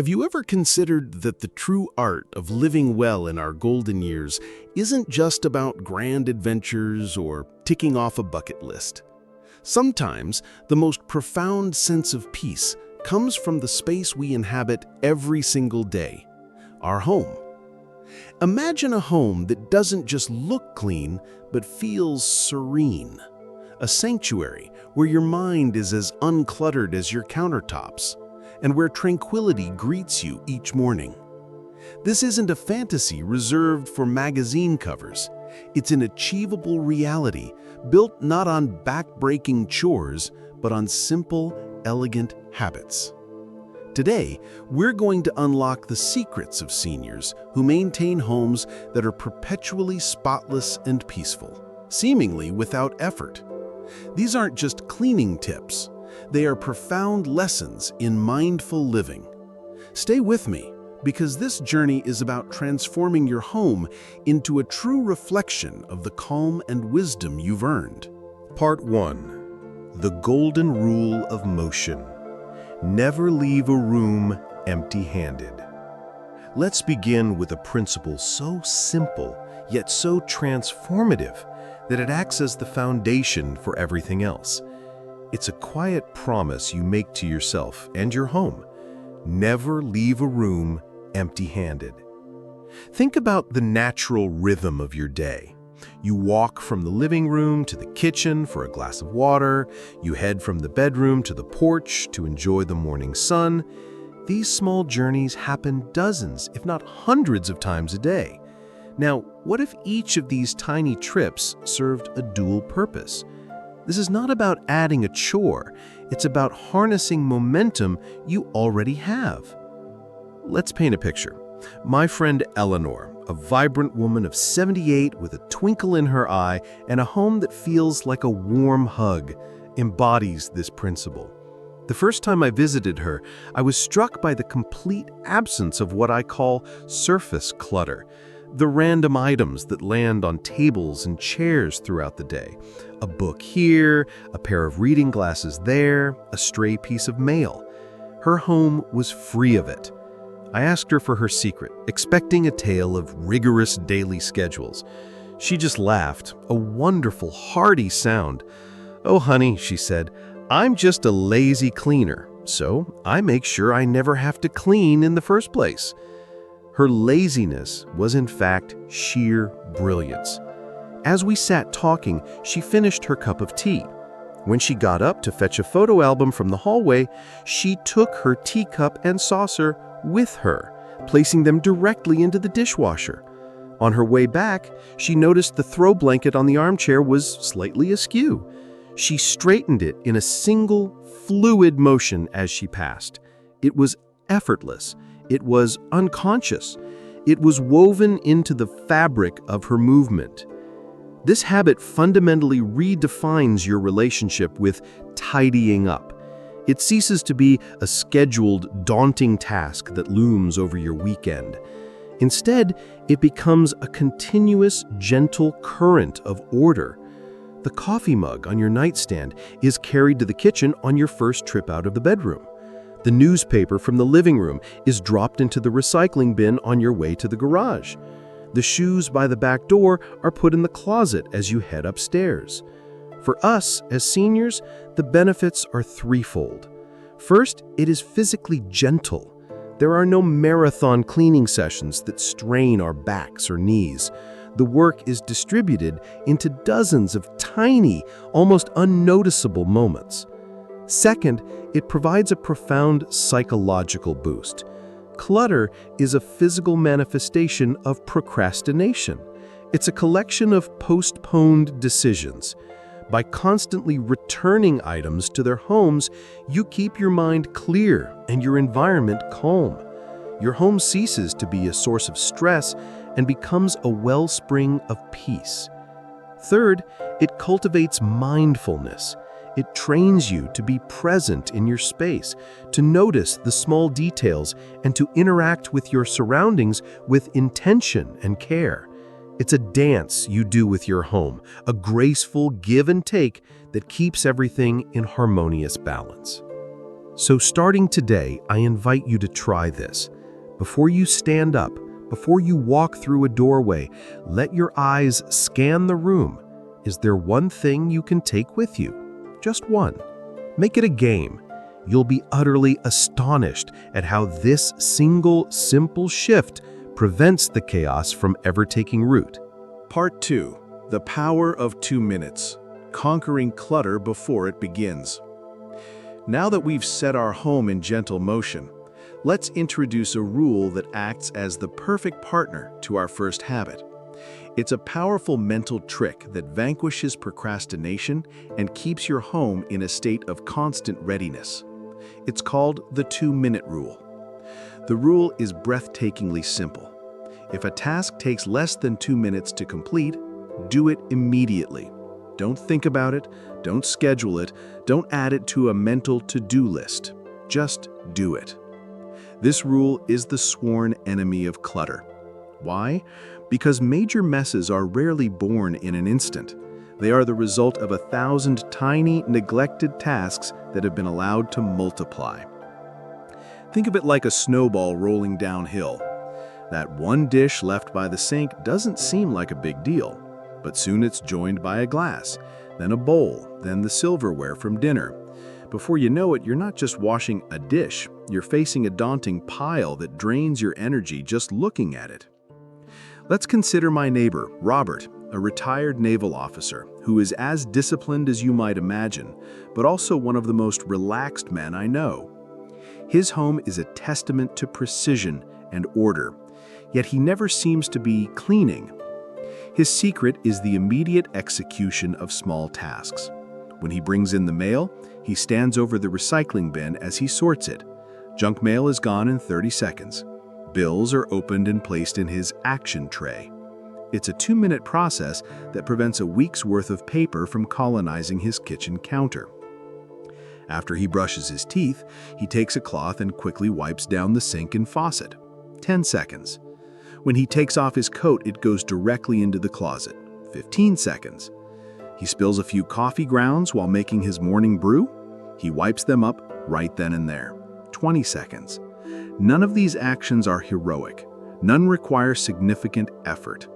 Have you ever considered that the true art of living well in our golden years isn't just about grand adventures or ticking off a bucket list? Sometimes the most profound sense of peace comes from the space we inhabit every single day, our home. Imagine a home that doesn't just look clean, but feels serene. A sanctuary where your mind is as uncluttered as your countertops, and where tranquility greets you each morning. This isn't a fantasy reserved for magazine covers. It's an achievable reality built not on back-breaking chores, but on simple, elegant habits. Today, we're going to unlock the secrets of seniors who maintain homes that are perpetually spotless and peaceful, seemingly without effort. These aren't just cleaning tips. They are profound lessons in mindful living. Stay with me, because this journey is about transforming your home into a true reflection of the calm and wisdom you've earned. Part 1. The Golden Rule of Motion. Never leave a room empty-handed. Let's begin with a principle so simple, yet so transformative, that it acts as the foundation for everything else. It's a quiet promise you make to yourself and your home. Never leave a room empty-handed. Think about the natural rhythm of your day. You walk from the living room to the kitchen for a glass of water. You head from the bedroom to the porch to enjoy the morning sun. These small journeys happen dozens, if not hundreds of times a day. Now, what if each of these tiny trips served a dual purpose? This is not about adding a chore. It's about harnessing momentum you already have. Let's paint a picture. My friend Eleanor, a vibrant woman of 78 with a twinkle in her eye and a home that feels like a warm hug, embodies this principle. The first time I visited her, I was struck by the complete absence of what I call surface clutter. The random items that land on tables and chairs throughout the day. A book here, a pair of reading glasses there, a stray piece of mail. Her home was free of it. I asked her for her secret, expecting a tale of rigorous daily schedules. She just laughed, a wonderful, hearty sound. "Oh, honey," she said, "I'm just a lazy cleaner, so I make sure I never have to clean in the first place." Her laziness was in fact sheer brilliance. As we sat talking, she finished her cup of tea. When she got up to fetch a photo album from the hallway, she took her teacup and saucer with her, placing them directly into the dishwasher. On her way back, she noticed the throw blanket on the armchair was slightly askew. She straightened it in a single, fluid motion as she passed. It was effortless. It was unconscious. It was woven into the fabric of her movement. This habit fundamentally redefines your relationship with tidying up. It ceases to be a scheduled, daunting task that looms over your weekend. Instead, it becomes a continuous, gentle current of order. The coffee mug on your nightstand is carried to the kitchen on your first trip out of the bedroom. The newspaper from the living room is dropped into the recycling bin on your way to the garage. The shoes by the back door are put in the closet as you head upstairs. For us, as seniors, the benefits are threefold. First, it is physically gentle. There are no marathon cleaning sessions that strain our backs or knees. The work is distributed into dozens of tiny, almost unnoticeable moments. Second, it provides a profound psychological boost. Clutter is a physical manifestation of procrastination. It's a collection of postponed decisions. By constantly returning items to their homes, you keep your mind clear and your environment calm. Your home ceases to be a source of stress and becomes a wellspring of peace. Third, it cultivates mindfulness. It trains you to be present in your space, to notice the small details, and to interact with your surroundings with intention and care. It's a dance you do with your home, a graceful give and take that keeps everything in harmonious balance. So starting today, I invite you to try this. Before you stand up, before you walk through a doorway, let your eyes scan the room. Is there one thing you can take with you? Just one. Make it a game. You'll be utterly astonished at how this single, simple shift prevents the chaos from ever taking root. Part 2. The Power of 2 Minutes. Conquering clutter before it begins. Now that we've set our home in gentle motion, let's introduce a rule that acts as the perfect partner to our first habit. It's a powerful mental trick that vanquishes procrastination and keeps your home in a state of constant readiness. It's called the 2-minute rule. The rule is breathtakingly simple. If a task takes less than 2 minutes to complete, do it immediately. Don't think about it, don't schedule it, don't add it to a mental to-do list. Just do it. This rule is the sworn enemy of clutter. Why? Because major messes are rarely born in an instant. They are the result of 1,000 tiny, neglected tasks that have been allowed to multiply. Think of it like a snowball rolling downhill. That one dish left by the sink doesn't seem like a big deal, but soon it's joined by a glass, then a bowl, then the silverware from dinner. Before you know it, you're not just washing a dish, you're facing a daunting pile that drains your energy just looking at it. Let's consider my neighbor, Robert, a retired naval officer who is as disciplined as you might imagine, but also one of the most relaxed men I know. His home is a testament to precision and order, yet he never seems to be cleaning. His secret is the immediate execution of small tasks. When he brings in the mail, he stands over the recycling bin as he sorts it. Junk mail is gone in 30 seconds. Bills are opened and placed in his action tray. It's a 2-minute process that prevents a week's worth of paper from colonizing his kitchen counter. After he brushes his teeth, he takes a cloth and quickly wipes down the sink and faucet. 10 seconds. When he takes off his coat, it goes directly into the closet. 15 seconds. He spills a few coffee grounds while making his morning brew. He wipes them up right then and there. 20 seconds. None of these actions are heroic. None require significant effort.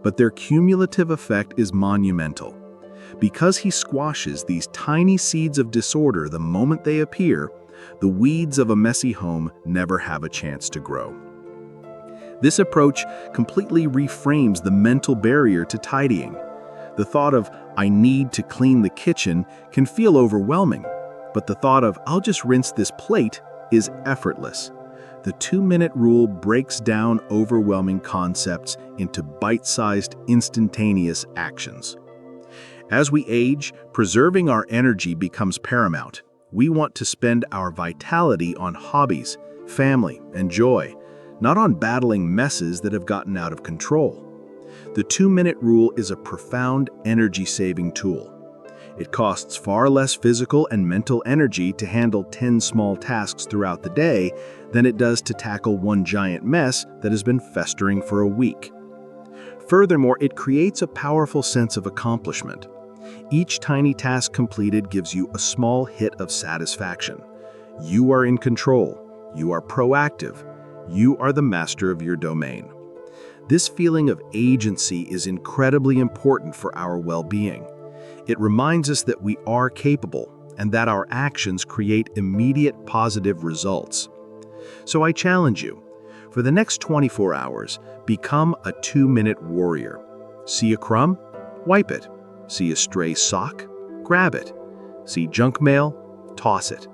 But their cumulative effect is monumental. Because he squashes these tiny seeds of disorder the moment they appear, the weeds of a messy home never have a chance to grow. This approach completely reframes the mental barrier to tidying. The thought of, "I need to clean the kitchen," can feel overwhelming, but the thought of, "I'll just rinse this plate," is effortless. The 2-minute rule breaks down overwhelming concepts into bite-sized, instantaneous actions. As we age, preserving our energy becomes paramount. We want to spend our vitality on hobbies, family, and joy, not on battling messes that have gotten out of control. The 2-minute rule is a profound energy-saving tool. It costs far less physical and mental energy to handle 10 small tasks throughout the day than it does to tackle one giant mess that has been festering for a week. Furthermore, it creates a powerful sense of accomplishment. Each tiny task completed gives you a small hit of satisfaction. You are in control. You are proactive. You are the master of your domain. This feeling of agency is incredibly important for our well-being. It reminds us that we are capable and that our actions create immediate positive results. So I challenge you, for the next 24 hours, become a 2-minute warrior. See a crumb? Wipe it. See a stray sock? Grab it. See junk mail? Toss it.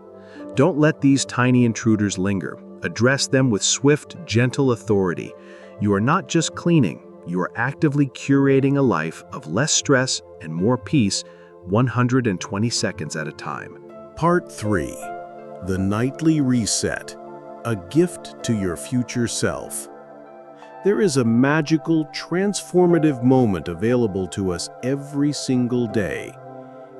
Don't let these tiny intruders linger. Address them with swift, gentle authority. You are not just cleaning, you are actively curating a life of less stress and more peace 120 seconds at a time. Part 3. The Nightly Reset. A gift to your future self. There is a magical, transformative moment available to us every single day.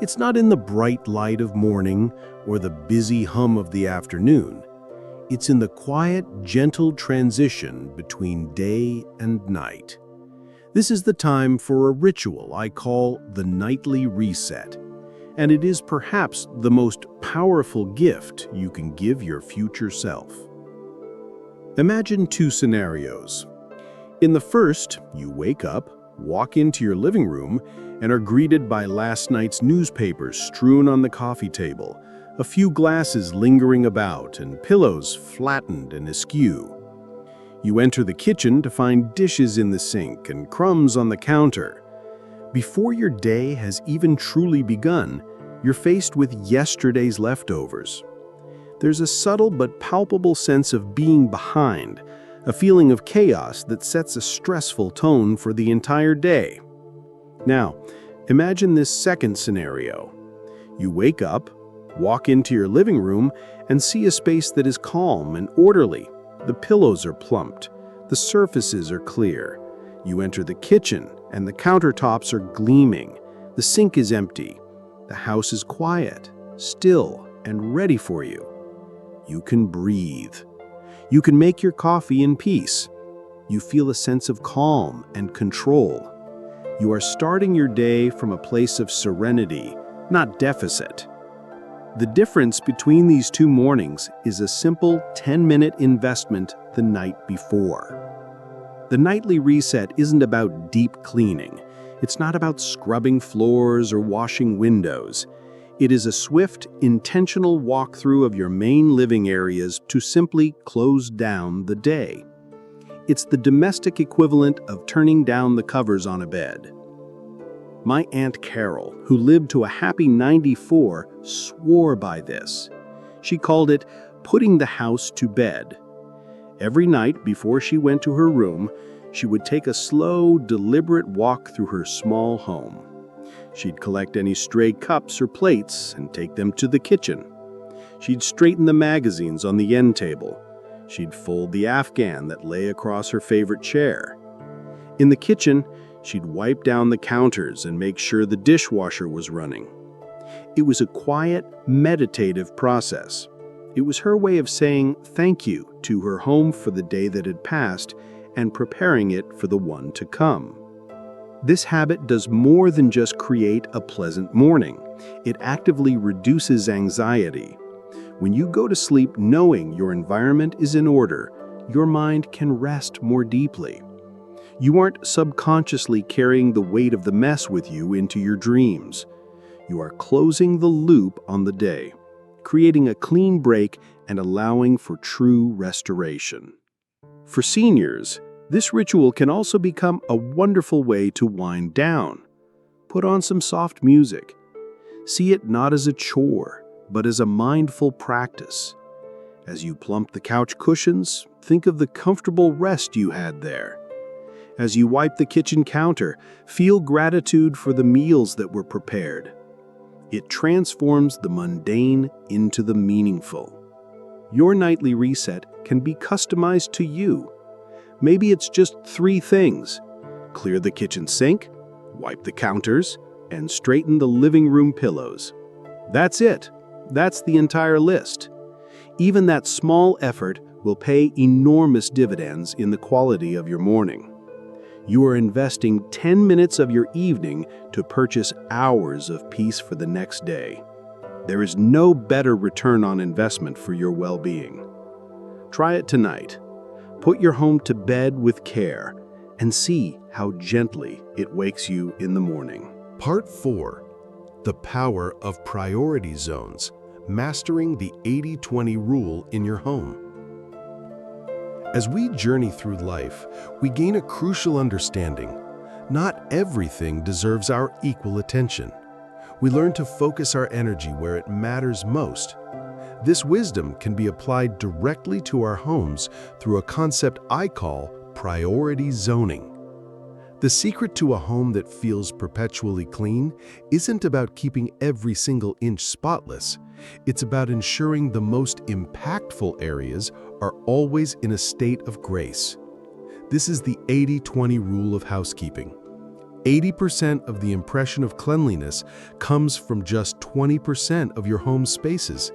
It's not in the bright light of morning or the busy hum of the afternoon. It's in the quiet, gentle transition between day and night. This is the time for a ritual I call the Nightly Reset. and it is perhaps the most powerful gift you can give your future self. Imagine two scenarios. In the first, you wake up, walk into your living room, and are greeted by last night's newspapers strewn on the coffee table, a few glasses lingering about, and pillows flattened and askew. You enter the kitchen to find dishes in the sink and crumbs on the counter. Before your day has even truly begun, you're faced with yesterday's leftovers. There's a subtle but palpable sense of being behind, a feeling of chaos that sets a stressful tone for the entire day. Now, imagine this second scenario. You wake up, walk into your living room, and see a space that is calm and orderly. The pillows are plumped, the surfaces are clear. You enter the kitchen, and the countertops are gleaming. The sink is empty. The house is quiet, still, and ready for you. You can breathe. You can make your coffee in peace. You feel a sense of calm and control. You are starting your day from a place of serenity, not deficit. The difference between these two mornings is a simple 10-minute investment the night before. The nightly reset isn't about deep cleaning. It's not about scrubbing floors or washing windows. It is a swift, intentional walkthrough of your main living areas to simply close down the day. It's the domestic equivalent of turning down the covers on a bed. My Aunt Carol, who lived to a happy 94, swore by this. She called it putting the house to bed. Every night before she went to her room, she would take a slow, deliberate walk through her small home. She'd collect any stray cups or plates and take them to the kitchen. She'd straighten the magazines on the end table. She'd fold the Afghan that lay across her favorite chair. In the kitchen, she'd wipe down the counters and make sure the dishwasher was running. It was a quiet, meditative process. It was her way of saying thank you to her home for the day that had passed and preparing it for the one to come. This habit does more than just create a pleasant morning. It actively reduces anxiety. When you go to sleep knowing your environment is in order, your mind can rest more deeply. You aren't subconsciously carrying the weight of the mess with you into your dreams. You are closing the loop on the day, creating a clean break and allowing for true restoration. For seniors, this ritual can also become a wonderful way to wind down. Put on some soft music. See it not as a chore, but as a mindful practice. As you plump the couch cushions, think of the comfortable rest you had there. As you wipe the kitchen counter, feel gratitude for the meals that were prepared. It transforms the mundane into the meaningful. Your nightly reset can be customized to you. Maybe it's just 3 things. Clear the kitchen sink, wipe the counters, and straighten the living room pillows. That's it. That's the entire list. Even that small effort will pay enormous dividends in the quality of your morning. You are investing 10 minutes of your evening to purchase hours of peace for the next day. There is no better return on investment for your well-being. Try it tonight. Put your home to bed with care and see how gently it wakes you in the morning. Part 4. The Power of Priority Zones, Mastering the 80-20 Rule in Your Home. As we journey through life, we gain a crucial understanding. Not everything deserves our equal attention. We learn to focus our energy where it matters most. This wisdom can be applied directly to our homes through a concept I call priority zoning. The secret to a home that feels perpetually clean isn't about keeping every single inch spotless. It's about ensuring the most impactful areas are always in a state of grace. This is the 80-20 rule of housekeeping. 80% of the impression of cleanliness comes from just 20% of your home's spaces.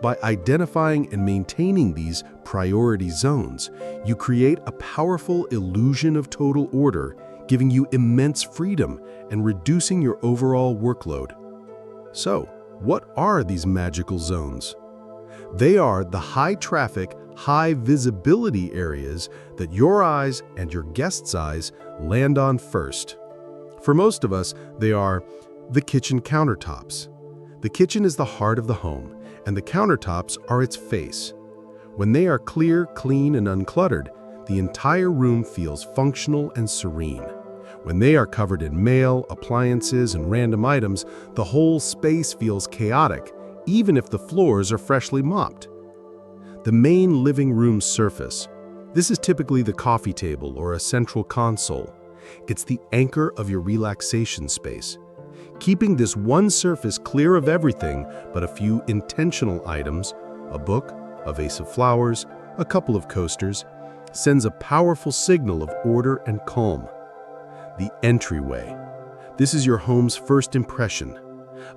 By identifying and maintaining these priority zones, you create a powerful illusion of total order, giving you immense freedom and reducing your overall workload. So, what are these magical zones? They are the high-traffic, high-visibility areas that your eyes and your guests' eyes land on first. For most of us, they are the kitchen countertops. The kitchen is the heart of the home, and the countertops are its face. When they are clear, clean, and uncluttered, the entire room feels functional and serene. When they are covered in mail, appliances, and random items, the whole space feels chaotic, even if the floors are freshly mopped. The main living room surface. This is typically the coffee table or a central console. It's the anchor of your relaxation space. Keeping this one surface clear of everything but a few intentional items, a book, a vase of flowers, a couple of coasters, sends a powerful signal of order and calm. The entryway. This is your home's first impression.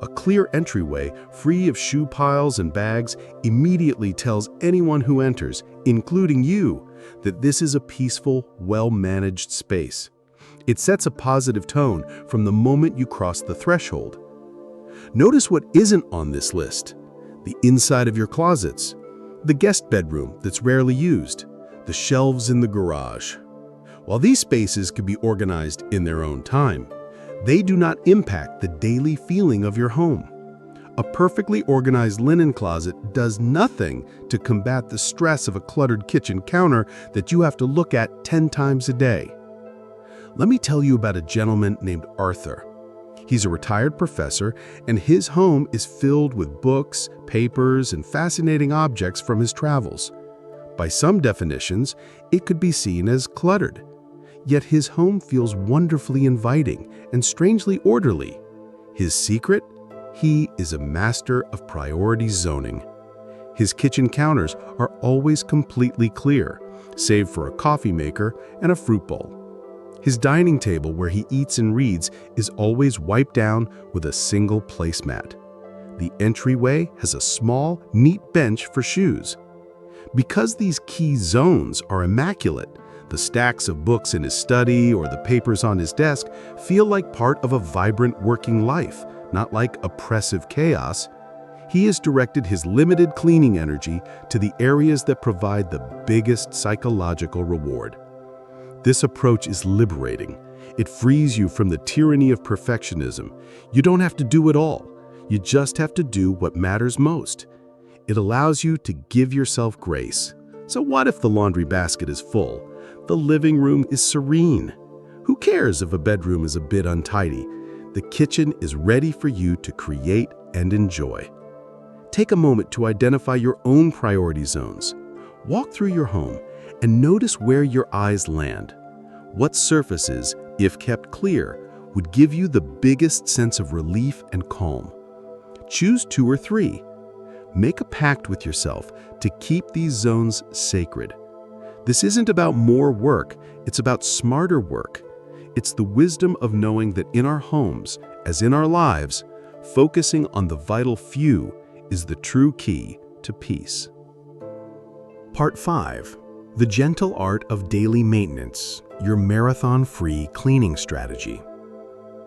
A clear entryway, free of shoe piles and bags, immediately tells anyone who enters, including you, that this is a peaceful, well-managed space. It sets a positive tone from the moment you cross the threshold. Notice what isn't on this list. The inside of your closets, the guest bedroom that's rarely used, the shelves in the garage. While these spaces can be organized in their own time, they do not impact the daily feeling of your home. A perfectly organized linen closet does nothing to combat the stress of a cluttered kitchen counter that you have to look at 10 times a day. Let me tell you about a gentleman named Arthur. He's a retired professor, and his home is filled with books, papers, and fascinating objects from his travels. By some definitions, it could be seen as cluttered. Yet his home feels wonderfully inviting and strangely orderly. His secret? He is a master of priority zoning. His kitchen counters are always completely clear, save for a coffee maker and a fruit bowl. His dining table where he eats and reads is always wiped down with a single placemat. The entryway has a small, neat bench for shoes. Because these key zones are immaculate, the stacks of books in his study or the papers on his desk feel like part of a vibrant working life, not like oppressive chaos. He has directed his limited cleaning energy to the areas that provide the biggest psychological reward. This approach is liberating. It frees you from the tyranny of perfectionism. You don't have to do it all. You just have to do what matters most. It allows you to give yourself grace. So what if the laundry basket is full? The living room is serene. Who cares if a bedroom is a bit untidy? The kitchen is ready for you to create and enjoy. Take a moment to identify your own priority zones. Walk through your home and notice where your eyes land. What surfaces, if kept clear, would give you the biggest sense of relief and calm? Choose 2 or 3. Make a pact with yourself to keep these zones sacred. This isn't about more work, it's about smarter work. It's the wisdom of knowing that in our homes, as in our lives, focusing on the vital few is the true key to peace. Part 5. The gentle art of daily maintenance, your marathon-free cleaning strategy.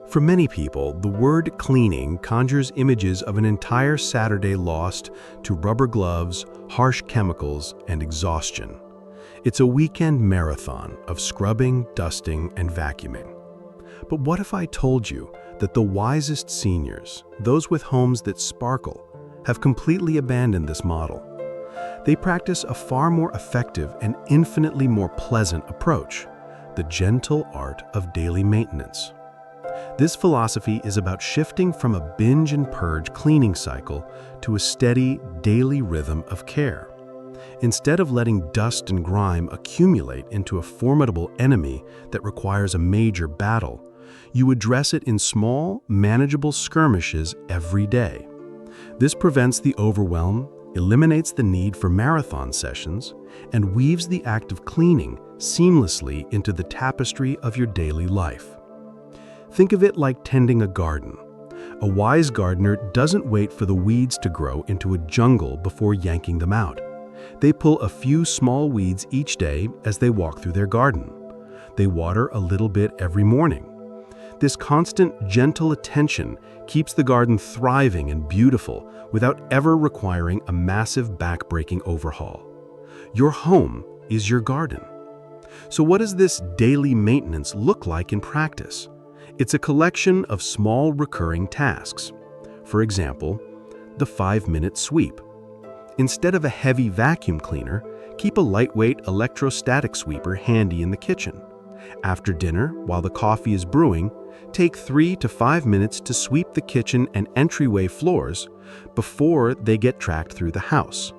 For many people, the word cleaning conjures images of an entire Saturday lost to rubber gloves, harsh chemicals, and exhaustion. It's a weekend marathon of scrubbing, dusting, and vacuuming. But what if I told you that the wisest seniors, those with homes that sparkle, have completely abandoned this model? They practice a far more effective and infinitely more pleasant approach, the gentle art of daily maintenance. This philosophy is about shifting from a binge and purge cleaning cycle to a steady, daily rhythm of care. Instead of letting dust and grime accumulate into a formidable enemy that requires a major battle, you address it in small, manageable skirmishes every day. This prevents the overwhelm, eliminates the need for marathon sessions, and weaves the act of cleaning seamlessly into the tapestry of your daily life. Think of it like tending a garden. A wise gardener doesn't wait for the weeds to grow into a jungle before yanking them out. They pull a few small weeds each day as they walk through their garden. They water a little bit every morning. This constant, gentle attention keeps the garden thriving and beautiful without ever requiring a massive back-breaking overhaul. Your home is your garden. So what does this daily maintenance look like in practice? It's a collection of small recurring tasks. For example, the 5-minute sweep. Instead of a heavy vacuum cleaner, keep a lightweight electrostatic sweeper handy in the kitchen. After dinner, while the coffee is brewing, take 3 to 5 minutes to sweep the kitchen and entryway floors before they get tracked through the house.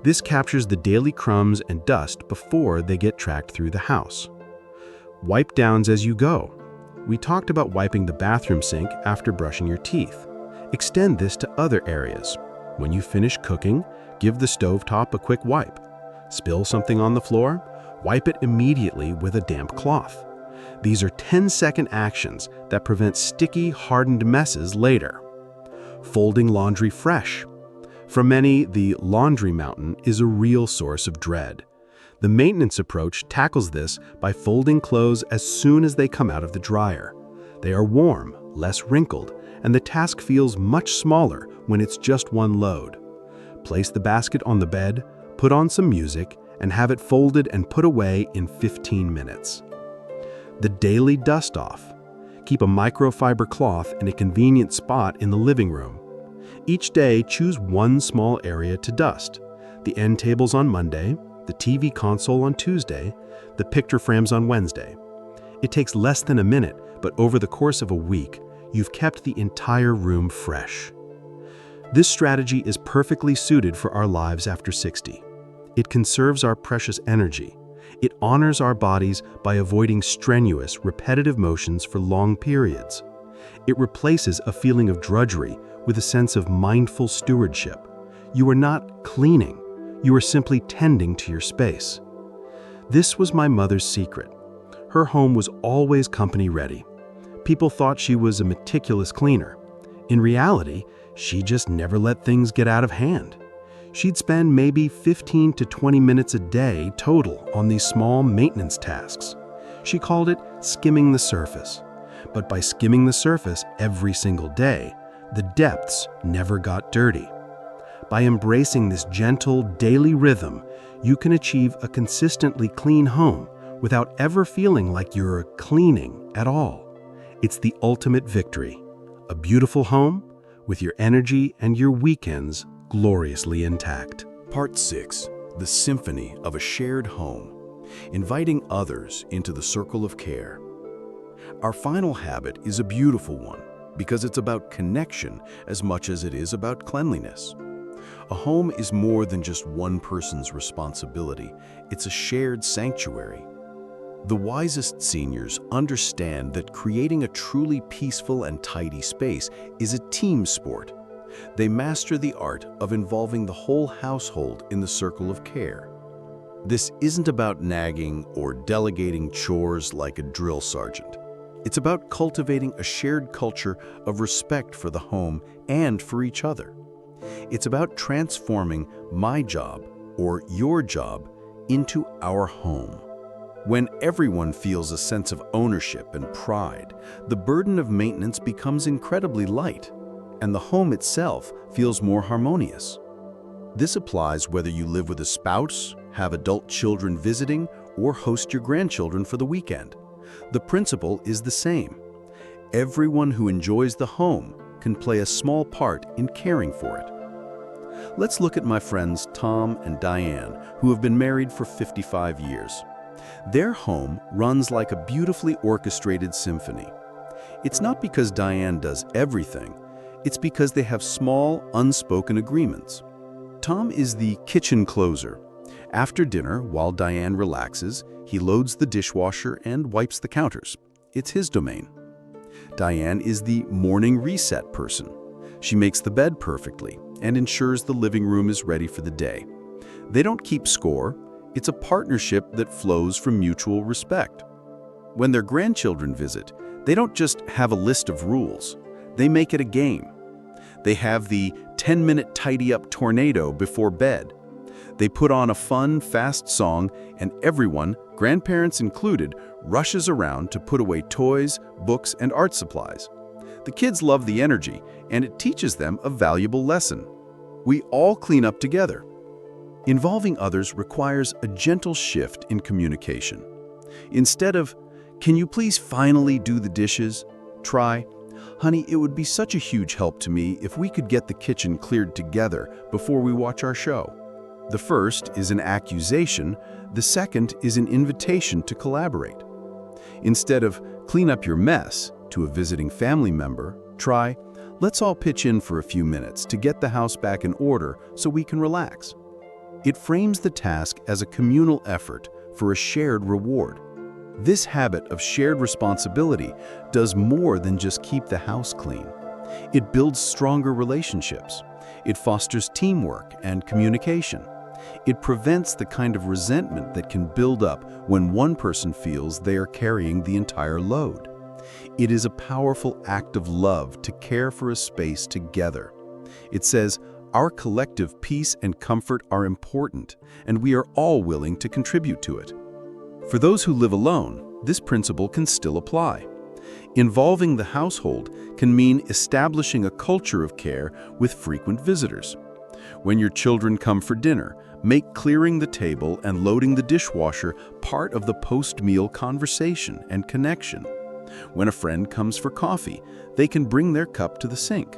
This captures the daily crumbs and dust before they get tracked through the house. Wipe downs as you go. We talked about wiping the bathroom sink after brushing your teeth. Extend this to other areas. When you finish cooking, give the stovetop a quick wipe. Spill something on the floor? Wipe it immediately with a damp cloth. These are 10-second actions that prevent sticky, hardened messes later. Folding laundry fresh. For many, the laundry mountain is a real source of dread. The maintenance approach tackles this by folding clothes as soon as they come out of the dryer. They are warm, less wrinkled, and the task feels much smaller when it's just one load. Place the basket on the bed, put on some music, and have it folded and put away in 15 minutes. The daily dust-off. Keep a microfiber cloth in a convenient spot in the living room. Each day, choose one small area to dust. The end tables on Monday, the TV console on Tuesday, the picture frames on Wednesday. It takes less than a minute, but over the course of a week, you've kept the entire room fresh. This strategy is perfectly suited for our lives after 60. It conserves our precious energy. It honors our bodies by avoiding strenuous, repetitive motions for long periods. It replaces a feeling of drudgery with a sense of mindful stewardship. You are not cleaning. You are simply tending to your space. This was my mother's secret. Her home was always company ready. People thought she was a meticulous cleaner. In reality, she just never let things get out of hand. She'd spend maybe 15 to 20 minutes a day total on these small maintenance tasks. She called it skimming the surface. But by skimming the surface every single day, the depths never got dirty. By embracing this gentle daily rhythm, you can achieve a consistently clean home without ever feeling like you're cleaning at all. It's the ultimate victory. A beautiful home with your energy and your weekends gloriously intact. Part 6. The Symphony of a Shared Home. Inviting others into the circle of care. Our final habit is a beautiful one because it's about connection as much as it is about cleanliness. A home is more than just one person's responsibility. It's a shared sanctuary. The wisest seniors understand that creating a truly peaceful and tidy space is a team sport. They master the art of involving the whole household in the circle of care. This isn't about nagging or delegating chores like a drill sergeant. It's about cultivating a shared culture of respect for the home and for each other. It's about transforming my job or your job into our home. When everyone feels a sense of ownership and pride, the burden of maintenance becomes incredibly light, and the home itself feels more harmonious. This applies whether you live with a spouse, have adult children visiting, or host your grandchildren for the weekend. The principle is the same. Everyone who enjoys the home can play a small part in caring for it. Let's look at my friends Tom and Diane, who have been married for 55 years. Their home runs like a beautifully orchestrated symphony. It's not because Diane does everything. It's because they have small, unspoken agreements. Tom is the kitchen closer. After dinner, while Diane relaxes, he loads the dishwasher and wipes the counters. It's his domain. Diane is the morning reset person. She makes the bed perfectly and ensures the living room is ready for the day. They don't keep score. It's a partnership that flows from mutual respect. When their grandchildren visit, they don't just have a list of rules. They make it a game. They have the 10-minute tidy-up tornado before bed. They put on a fun, fast song, and everyone, grandparents included, rushes around to put away toys, books, and art supplies. The kids love the energy, and it teaches them a valuable lesson. We all clean up together. Involving others requires a gentle shift in communication. Instead of, "Can you please finally do the dishes?" try, "Honey, it would be such a huge help to me if we could get the kitchen cleared together before we watch our show." The first is an accusation, the second is an invitation to collaborate. Instead of "Clean up your mess" to a visiting family member, try, "Let's all pitch in for a few minutes to get the house back in order so we can relax." It frames the task as a communal effort for a shared reward. This habit of shared responsibility does more than just keep the house clean. It builds stronger relationships. It fosters teamwork and communication. It prevents the kind of resentment that can build up when one person feels they are carrying the entire load. It is a powerful act of love to care for a space together. It says, our collective peace and comfort are important, and we are all willing to contribute to it. For those who live alone, this principle can still apply. Involving the household can mean establishing a culture of care with frequent visitors. When your children come for dinner, make clearing the table and loading the dishwasher part of the post-meal conversation and connection. When a friend comes for coffee, they can bring their cup to the sink.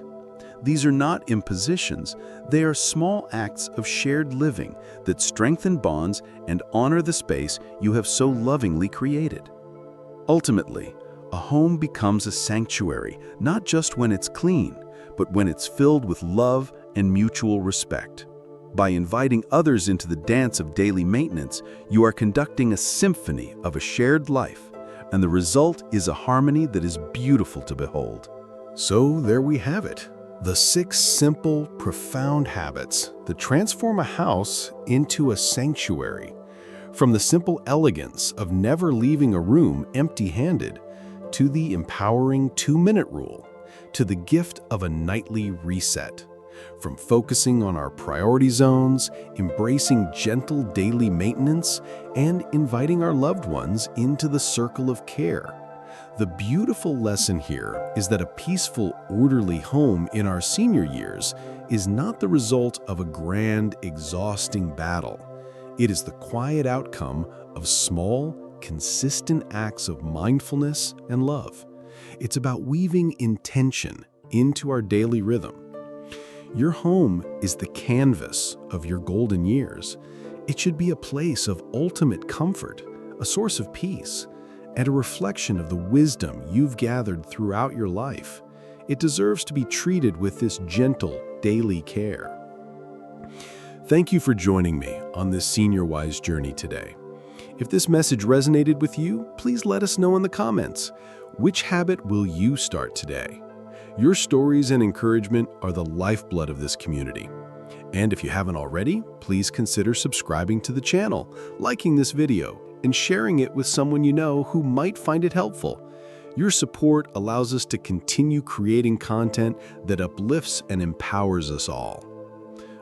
These are not impositions, they are small acts of shared living that strengthen bonds and honor the space you have so lovingly created. Ultimately, a home becomes a sanctuary, not just when it's clean, but when it's filled with love and mutual respect. By inviting others into the dance of daily maintenance, you are conducting a symphony of a shared life, and the result is a harmony that is beautiful to behold. So there we have it. The 6 simple, profound habits that transform a house into a sanctuary. From the simple elegance of never leaving a room empty-handed, to the empowering 2-minute rule, to the gift of a nightly reset. From focusing on our priority zones, embracing gentle daily maintenance, and inviting our loved ones into the circle of care. The beautiful lesson here is that a peaceful, orderly home in our senior years is not the result of a grand, exhausting battle. It is the quiet outcome of small, consistent acts of mindfulness and love. It's about weaving intention into our daily rhythm. Your home is the canvas of your golden years. It should be a place of ultimate comfort, a source of peace, and a reflection of the wisdom you've gathered throughout your life. It deserves to be treated with this gentle, daily care. Thank you for joining me on this senior-wise journey today. If this message resonated with you, please let us know in the comments. Which habit will you start today? Your stories and encouragement are the lifeblood of this community. And if you haven't already, please consider subscribing to the channel, liking this video, and sharing it with someone you know who might find it helpful. Your support allows us to continue creating content that uplifts and empowers us all.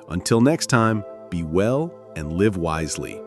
Until next time, be well and live wisely.